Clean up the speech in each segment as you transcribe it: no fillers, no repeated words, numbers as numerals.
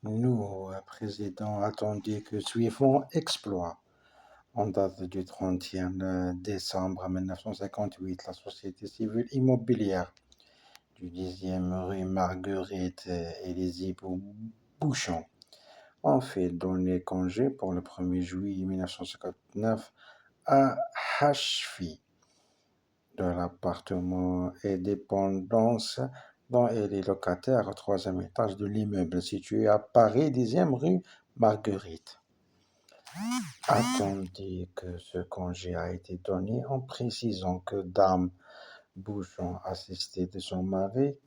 Nous, président, attendu que suivant exploit. En date du 31 décembre 1958, la société civile immobilière du 10e rue Marguerite et les époux Bouchon ont fait donner congé pour le 1er juillet 1959 à Hachfi de l'appartement et dépendances dont elle est locataire au troisième étage de l'immeuble situé à Paris, 10e rue Marguerite. Attendez que ce congé a été donné en précisant que Dame Bouchon, assistée de son mari,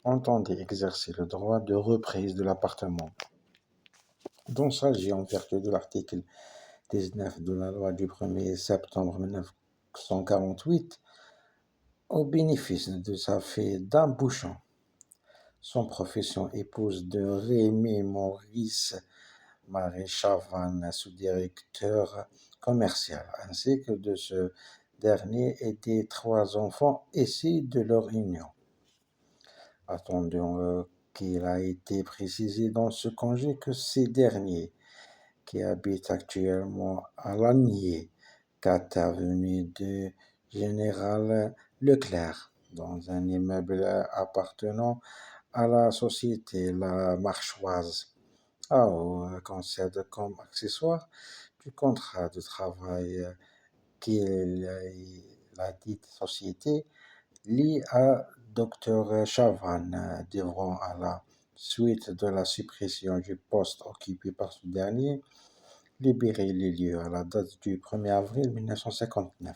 entendait exercer le droit de reprise de l'appartement, dont s'agit en vertu de l'article 19 de la loi du 1er septembre 1948, au bénéfice de sa fille Dame Bouchon, son profession épouse de Rémy Maurice Marie Chavannes, sous-directeur commercial, ainsi que de ce dernier et des 3 enfants issus de leur union. Attendons qu'il a été précisé dans ce congé que ces derniers, qui habitent actuellement à Lagny, 4 avenue du Général Leclerc, dans un immeuble appartenant à la société La Marchoise, concède comme accessoire du contrat de travail qu'il la dite société lie à Dr Chavannes devront, à la suite de la suppression du poste occupé par ce dernier, libérer les lieux à la date du 1er avril 1959,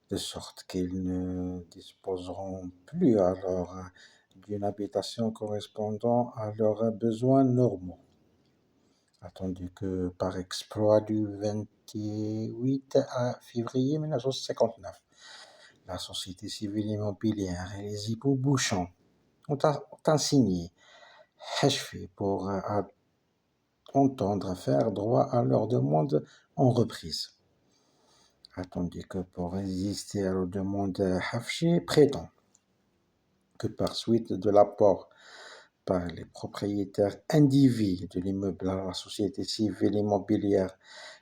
de sorte qu'ils ne disposeront plus alors d'une habitation correspondant à leurs besoins normaux. Attendu que par exploit du 28 février 1959, la société civile immobilière et les époux Bouchon ont assigné Hachfi pour entendre faire droit à leur demande en reprise. Attendu que pour résister à la demande, Hachfi prétend que par suite de l'apport par les propriétaires indivis de l'immeuble à la société civile immobilière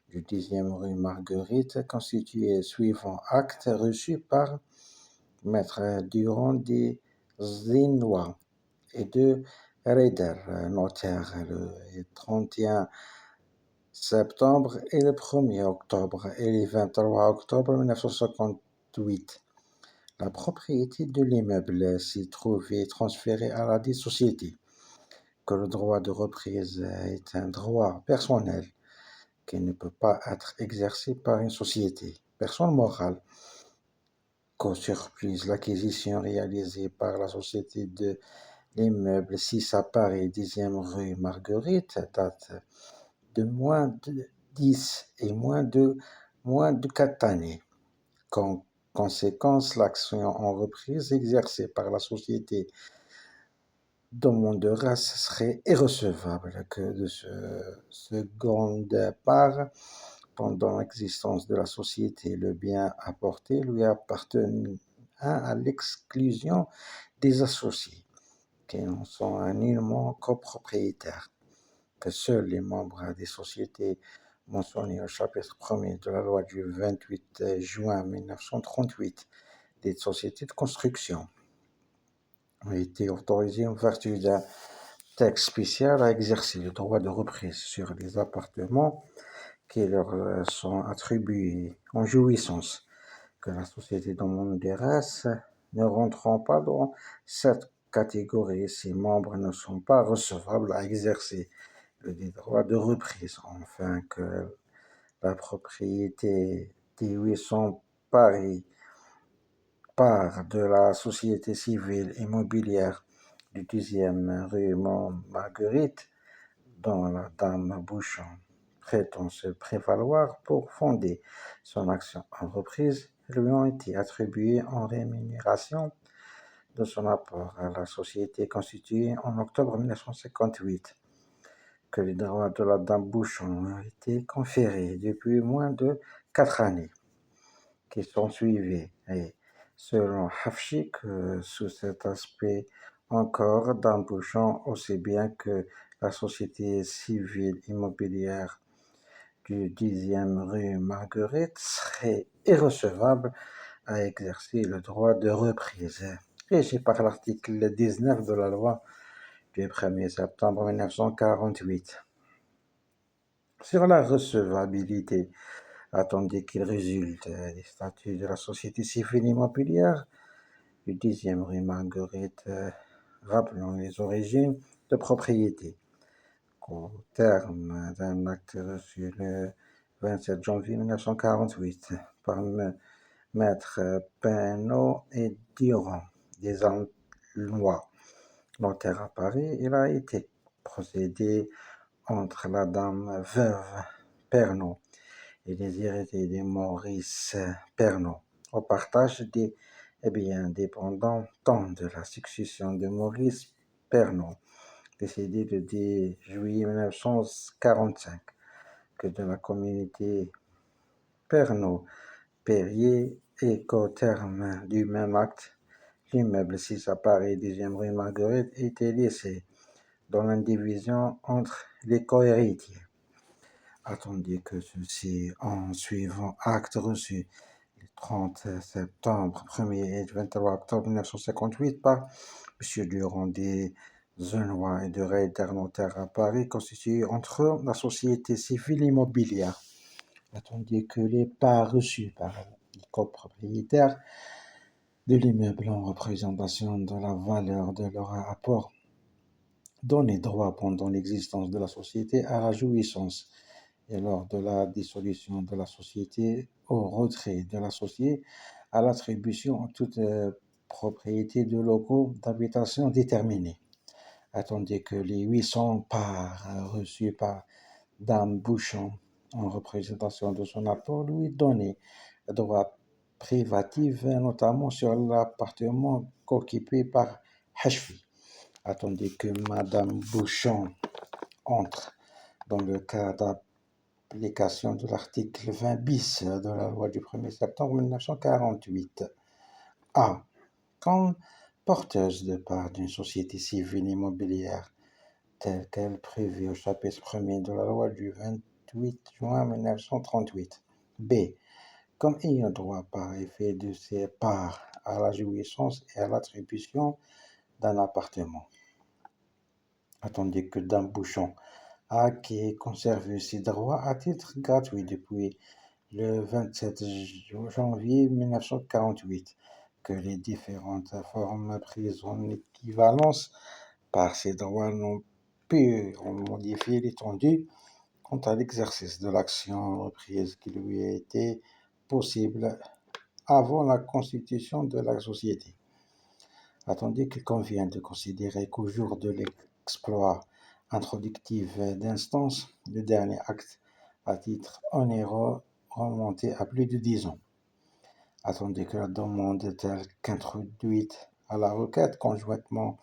du 10e rue Marguerite, constitué suivant acte reçu par Maître Durand des Zinois et de Reder, notaire, le 31 septembre et le 1er octobre et le 23 octobre 1958. La propriété de l'immeuble s'est trouvée transférée à la dite société, que le droit de reprise est un droit personnel qui ne peut pas être exercé par une société, personne morale, qu'au surplus l'acquisition réalisée par la société de l'immeuble 6 à Paris, 10e rue Marguerite, date de moins de 10 et moins de 4 années. Qu'en conséquence, l'action en reprise exercée par la société demandera serait irrecevable que de seconde part, pendant l'existence de la société, le bien apporté lui appartenait à l'exclusion des associés, qui n'en sont nullement copropriétaires, que seuls les membres des sociétés mentionnées au chapitre 1er de la loi du 28 juin 1938 des sociétés de construction ont été autorisés en vertu d'un texte spécial à exercer le droit de reprise sur les appartements qui leur sont attribués en jouissance, que la société demanderesse ne rentrant pas dans cette catégorie. Ses membres ne sont pas recevables à exercer le droit de reprise. Enfin, que la propriété des 800 Paris part de la société civile immobilière du 10e rue Marguerite, dont la dame Bouchon prétend se prévaloir pour fonder son action en reprise, lui ont été attribués en rémunération de son apport à la société constituée en octobre 1958, que les droits de la dame Bouchon ont été conférés depuis moins de 4 années qui sont suivies. Et selon Hafchik, sous cet aspect encore, dame Bouchon, aussi bien que la société civile immobilière du 10e rue Marguerite serait irrecevable à exercer le droit de reprise, régi par l'article 19 de la loi du 1er septembre 1948. Sur la recevabilité, attendez qu'il résulte des statuts de la société civile immobilière du 10e rue Marguerite, rappelant les origines de propriété. Au terme d'un acte reçu le 27 janvier 1948 par Maître Penaud et Durand des Alnois, notaire à Paris, il a été procédé entre la dame veuve Pernaud et les héritiers de Maurice Pernaud au partage des biens dépendants tant de la succession de Maurice Pernaud, décédé le 10 juillet 1945, que de la communauté Pernaud-Perrier, et qu'au terme du même acte, l'immeuble 6 à Paris, 10e rue Marguerite, était laissé dans l'indivision entre les cohéritiers. Attendez que ceci, en suivant acte reçu le 30 septembre 1er et 23 octobre 1958 par M. Durand des Zenois et de Reiter notaire à Paris, constitué entre eux la société civile immobilière. Attendez que les parts reçues par les copropriétaires de l'immeuble en représentation de la valeur de leur apport donnaient droit pendant l'existence de la société à la jouissance et lors de la dissolution de la société au retrait de l'associé à l'attribution en toute propriété de locaux d'habitation déterminés. Attendez que les 800 parts reçues par Dame Bouchon en représentation de son apport lui donnaient droit privatif, notamment sur l'appartement occupé par Hachfi. Attendez que Madame Bouchon entre dans le cas d'application de l'article 20 bis de la loi du 1er septembre 1948. A. Comme porteuse de part d'une société civile immobilière telle qu'elle prévue au chapitre 1er de la loi du 28 juin 1938. B. Comme ayant droit par effet de ses parts à la jouissance et à l'attribution d'un appartement. Attendez que Dame Bouchon a qui est conservé ses droits à titre gratuit depuis le 27 janvier 1948, que les différentes formes prises en équivalence par ces droits n'ont pu modifier l'étendue quant à l'exercice de l'action reprise qui lui a été possible avant la constitution de la société. Attendez qu'il convient de considérer qu'au jour de l'exploit introductif d'instance, le dernier acte à titre onéreux remontait à plus de 10 ans. Attendez que la demande telle qu'introduite à la requête conjointement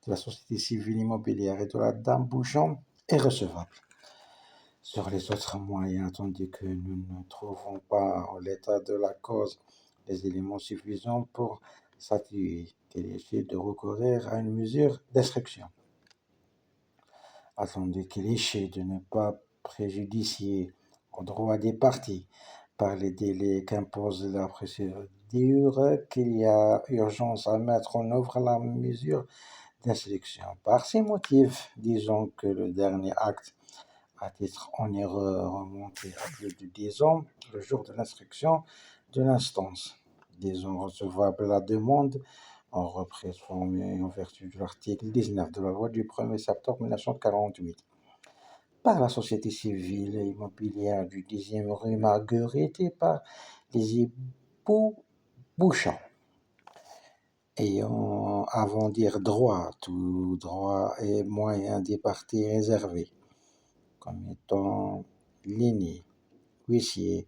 de la société civile immobilière et de la Dame Bouchon est recevable. Sur les autres moyens, attendez que nous ne trouvons pas en l'état de la cause les éléments suffisants pour statuer qu'il est de recourir à une mesure d'instruction. Attendez qu'il est de ne pas préjudicier aux droits des parties par les délais qu'impose la procédure, qu'il y a urgence à mettre en œuvre la mesure d'instruction. Par ces motifs, disons que le dernier acte à titre onéreux remonté à plus de 10 ans, le jour de l'instruction de l'instance. Disons recevable la demande en reprise formée en vertu de l'article 19 de la loi du 1er septembre 1948 par la société civile immobilière du 10e rue Marguerite et par les époux Bouchon, ayant avant dire droit, tout droit et moyen des parties réservés, comme étant l'aîné, huissier,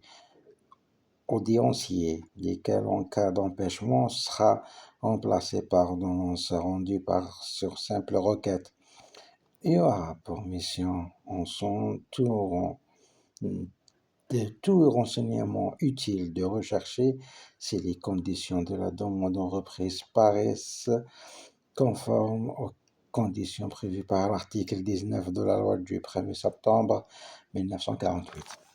audiencier, lesquels en cas d'empêchement sera remplacé par ordonnance rendue sur simple requête, et aura pour mission en son tour de tout renseignement utile de rechercher si les conditions de la demande en reprise paraissent conformes aux conditions prévues par l'article 19 de la loi du 1er septembre 1948.